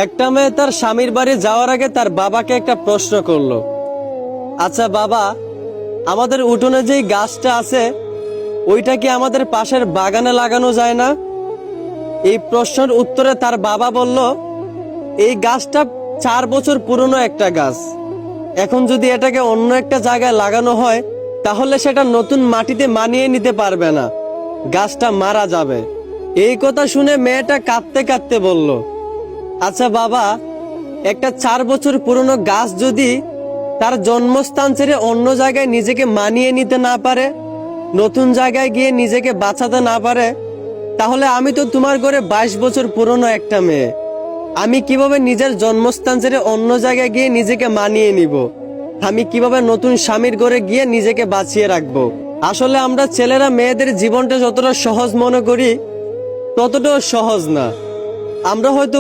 একটা মেয়ে তার স্বামীর বাড়ি যাওয়ার আগে তার বাবাকে একটা প্রশ্ন করলো, আচ্ছা বাবা, আমাদের উঠোনে যেই গাছটা আছে ওইটা কি আমাদের পাশের বাগানে লাগানো যায় না? এই প্রশ্নের উত্তরে তার বাবা বলল, এই গাছটা 4 বছর পুরনো একটা গাছ। এখন যদি এটাকে অন্য একটা জায়গায় লাগানো হয় তাহলে সেটা নতুন মাটিতে মানিয়ে নিতে পারবে না, গাছটা মারা যাবে। এই কথা শুনে মেয়েটা কাঁদতে কাঁদতে বলল, আচ্ছা বাবা, একটা 4 বছর পুরনো গাছ যদি তার জন্মস্থান ছেড়ে অন্য জায়গায় নিজেকে মানিয়ে নিতে না পারে, নতুন জায়গায় গিয়ে নিজেকে বাঁচাতে না পারে, তাহলে আমি তো তোমার ঘরে 22 বছর পুরনো একটা মেয়ে। আমি কিভাবে নিজের জন্মস্থান ছেড়ে অন্য জায়গায় গিয়ে নিজেকে মানিয়ে নিব? আমি কিভাবে নতুন স্বামীর ঘরে গিয়ে নিজেকে বাঁচিয়ে রাখবো? আসলে আমরা ছেলেরা মেয়েদের জীবনটা যতটা সহজ মনে করি ততটাও সহজ না। আমরা হয়তো